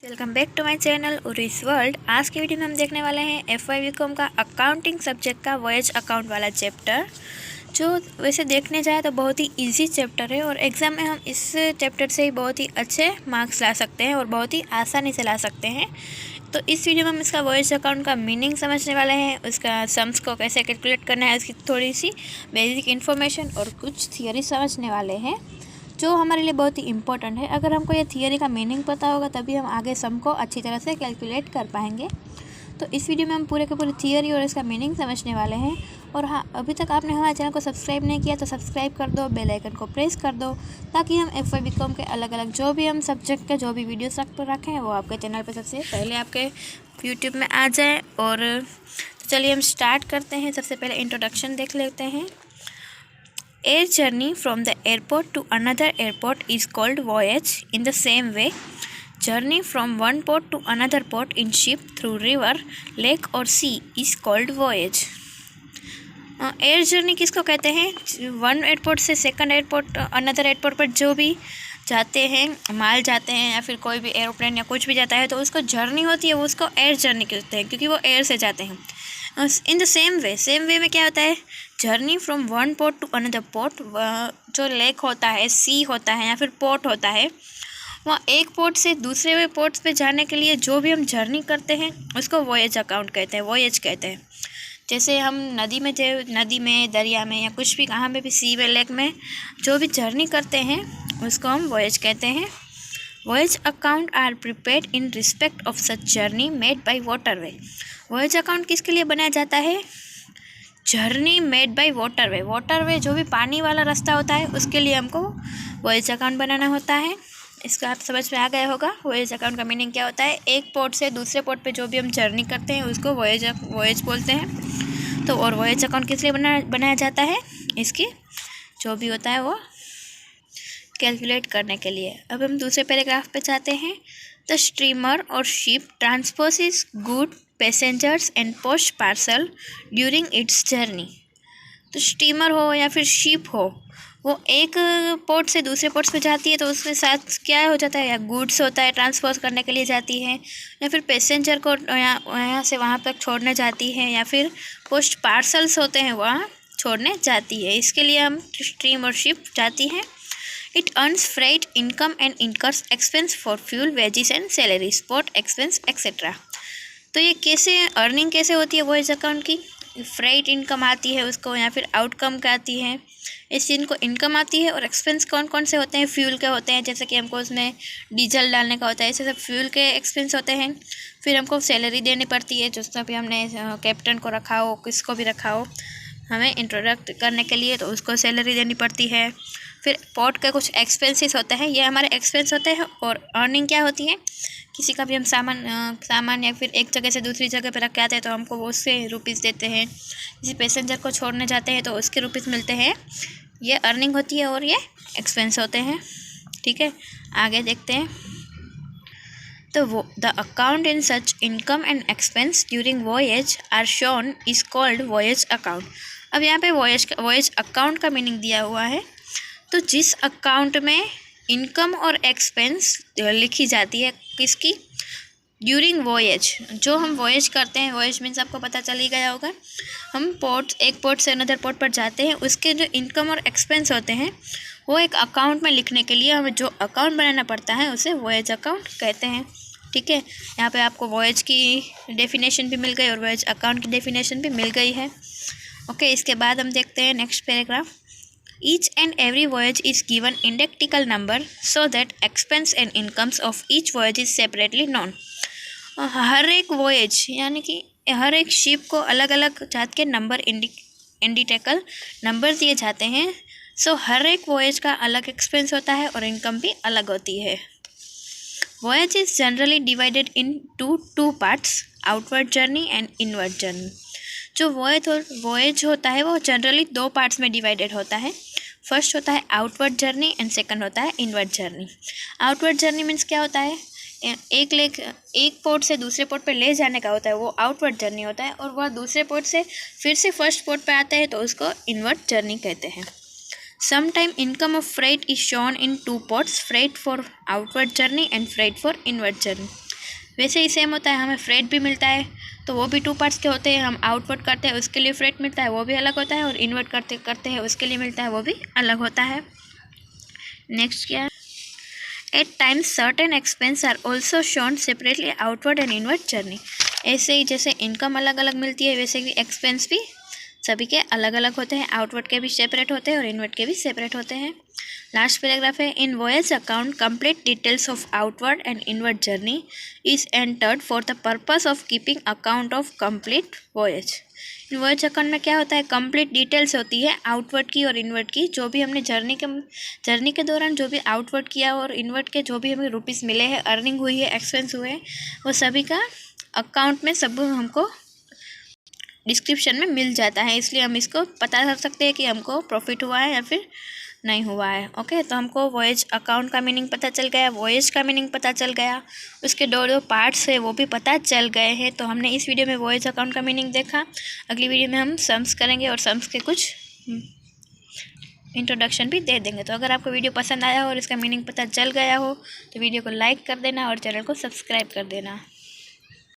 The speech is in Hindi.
Welcome back to my channel Uris world. आज की वीडियो में हम देखने वाले हैं FY बीकॉम का अकाउंटिंग सब्जेक्ट का वॉयज अकाउंट वाला चैप्टर, जो वैसे देखने जाए तो बहुत ही इजी चैप्टर है और एग्ज़ाम में हम इस चैप्टर से ही बहुत ही अच्छे मार्क्स ला सकते हैं और बहुत ही आसानी से ला सकते हैं। तो इस वीडियो में हम इसका वॉयज अकाउंट का मीनिंग समझने वाले हैं, उसका सम्स को कैसे कैलकुलेट करना है, उसकी थोड़ी सी बेसिक इन्फॉर्मेशन और कुछ थियरी समझने वाले हैं जो हमारे लिए बहुत ही इम्पोर्टेंट है। अगर हमको ये थियरी का मीनिंग पता होगा तभी हम आगे सम को अच्छी तरह से कैलकुलेट कर पाएंगे। तो इस वीडियो में हम पूरे के पूरे थियरी और इसका मीनिंग समझने वाले हैं। और हाँ, अभी तक आपने हमारे चैनल को सब्सक्राइब नहीं किया तो सब्सक्राइब कर दो, बेल आइकन को प्रेस कर दो, ताकि हम FY बीकॉम के अलग अलग जो भी हम सब्जेक्ट के जो भी वीडियोस रखें वो आपके चैनल पर सबसे पहले आपके यूट्यूब में आ जाए। और तो चलिए हम स्टार्ट करते हैं। सबसे पहले इंट्रोडक्शन देख लेते हैं। Air journey from the airport to another airport is called voyage. In the same way, journey from one port to another port in ship through river, lake or sea is called voyage. Air journey किसको कहते हैं? वन एयरपोर्ट से सेकंड एयरपोर्ट, अनदर एयरपोर्ट पर जो भी जाते हैं, माल जाते हैं या फिर कोई भी एरोप्लेन या कुछ भी जाता है तो उसको जर्नी होती है, वो उसको एयर जर्नी कहते हैं क्योंकि वो एयर से जाते हैं। इन द सेम वे में क्या होता है? Journey from one port to another port, जो लेक होता है, सी होता है या फिर पोर्ट होता है, वहाँ एक पोर्ट से दूसरे पोर्ट्स पे जाने के लिए जो भी हम जर्नी करते हैं उसको वॉयज अकाउंट कहते हैं, वॉयज कहते हैं। जैसे हम नदी में, दरिया में या कुछ भी कहाँ पे भी, सी में, लेक में जो भी जर्नी करते हैं उसको हम वॉयज कहते हैं। Voyage account are prepared in respect of such journey made by waterway. Voyage account किसके लिए बनाया जाता है? Journey made by waterway. Waterway जो भी पानी वाला रास्ता होता है उसके लिए हमको वॉयज अकाउंट बनाना होता है। इसका आप समझ में आ गया होगा। वॉयज अकाउंट का मीनिंग क्या होता है? एक पोर्ट से दूसरे पोर्ट पे जो भी हम जर्नी करते हैं उसको वॉयज बोलते हैं। तो और वॉयज अकाउंट किस लिए बनाया जाता है? इसकी जो भी होता है वो कैलकुलेट करने के लिए। अब हम दूसरे पैराग्राफ पे जाते हैं। द स्टीमर और ship transports good passengers and post parcel during its journey. तो स्टीमर हो या फिर शिप हो, वो एक पोर्ट से दूसरे पोर्ट्स पे जाती है तो उसके साथ क्या हो जाता है? या गुड्स होता है, ट्रांसपोर्ट करने के लिए जाती है, या फिर पैसेंजर को यहाँ से वहाँ तक छोड़ने जाती है, या फिर पोस्ट पार्सल्स होते हैं वहाँ छोड़ने जाती है। इसके लिए हम स्टीम और शिप जाती हैं। It earns freight income and incurs expense for fuel, wages and salary, sport expense etc. तो ये कैसे अर्निंग कैसे होती है वॉयज अकाउंट की? फ्रेट इनकम आती है उसको, या फिर आउटकम का आती है। इस चीज़ को इनकम आती है। और एक्सपेंस कौन कौन से होते हैं? फ्यूल के होते हैं, जैसे कि हमको उसमें डीजल डालने का होता है, ऐसे सब फ्यूल के एक्सपेंस होते हैं। फिर हमको सैलरी देनी पड़ती है, जो भी हमने कैप्टन को रखा हो, किसको भी रखा हो, हमें इंट्रोडक्ट करने के लिए तो उसको सैलरी देनी पड़ती है। फिर पोर्ट के कुछ एक्सपेंसेस होते हैं, ये हमारे एक्सपेंस होते हैं। और अर्निंग क्या होती है? किसी का भी हम सामान या फिर एक जगह से दूसरी जगह पर रख के आते हैं तो हमको वो उससे रुपीज़ देते हैं। किसी पैसेंजर को छोड़ने जाते हैं तो उसके रुपीज़ मिलते हैं। ये अर्निंग होती है और ये एक्सपेंस होते हैं। ठीक है, आगे देखते हैं। तो वो the account in such income and expense during voyage are shown is called voyage account. अब यहाँ पे वॉयज अकाउंट का मीनिंग दिया हुआ है। तो जिस अकाउंट में इनकम और एक्सपेंस लिखी जाती है, किसकी? ड्यूरिंग वॉयज, जो हम वॉयज करते हैं, वॉयज मीन्स आपको पता चल ही गया होगा, हम एक पोर्ट से अनदर पोर्ट पर जाते हैं, उसके जो इनकम और एक्सपेंस होते हैं वो एक अकाउंट में लिखने के लिए हमें जो अकाउंट बनाना पड़ता है उसे वॉयज अकाउंट कहते हैं। ठीक है, यहाँ पे आपको वॉयज की डेफिनेशन भी मिल गई और वॉयज अकाउंट की डेफिनेशन भी मिल गई है। ओके, इसके बाद हम देखते हैं next paragraph. Each and every voyage is given identical number so that expense and incomes of each voyage is separately known. हर एक वॉयज यानी कि हर एक शिप को अलग अलग जात के नंबर इंडिटेकल नंबर दिए जाते हैं। सो हर एक वॉयज का अलग एक्सपेंस होता है और इनकम भी अलग होती है। Voyage is generally divided in two parts, outward journey and inward journey. जो वॉयज होता है वो जनरली दो पार्ट्स में डिवाइडेड होता है। फर्स्ट होता है आउटवर्ड जर्नी एंड सेकंड होता है inward journey. Outward journey means क्या होता है? एक पोर्ट से दूसरे पोर्ट पे ले जाने का होता है, वो आउटवर्ड जर्नी होता है। और वह दूसरे पोर्ट से फिर से फर्स्ट पोर्ट पे आता है तो उसको इनवर्ड जर्नी कहते हैं। Sometime income of freight is shown in two ports, freight for outward journey and freight for inward journey. वैसे ही सेम होता है, हमें फ्रेट भी मिलता है तो वो भी 2 पार्ट्स के होते हैं। हम आउटवर्ड करते हैं उसके लिए फ्रेट मिलता है, वो भी अलग होता है, और इनवर्ट करते हैं उसके लिए मिलता है, वो भी अलग होता है। नेक्स्ट क्या है, at times certain expense are also shown separately outward and inward journey. ऐसे ही जैसे इनकम अलग अलग मिलती है वैसे ही एक्सपेंस भी सभी के अलग अलग होते हैं, आउटवर्ड के भी सेपरेट होते हैं और इनवर्ड के भी सेपरेट होते हैं। लास्ट पैराग्राफ है, in voyage account complete details of outward and inward journey is entered for the purpose of keeping account of complete voyage. In voyage account में क्या होता है, कंप्लीट डिटेल्स होती है आउटवर्ड की और इनवर्ड की, जो भी हमने जर्नी के दौरान जो भी आउटवर्ड किया और इनवर्ड के जो भी हमें रुपीज़ मिले हैं, अर्निंग हुई है, एक्सपेंस हुए, वो सभी का अकाउंट में सब हमको डिस्क्रिप्शन में मिल जाता है। इसलिए हम इसको पता कर सकते हैं कि हमको प्रॉफिट हुआ है या फिर नहीं हुआ है। ओके, तो हमको वॉयज अकाउंट का मीनिंग पता चल गया, वॉयज का मीनिंग पता चल गया, उसके दो पार्ट्स है वो भी पता चल गए हैं। तो हमने इस वीडियो में वॉयज अकाउंट का मीनिंग देखा। अगली वीडियो में हम सम्स करेंगे और सम्स के कुछ इंट्रोडक्शन भी दे देंगे। तो अगर आपको वीडियो पसंद आया हो और इसका मीनिंग पता चल गया हो तो वीडियो को लाइक कर देना और चैनल को सब्सक्राइब कर देना।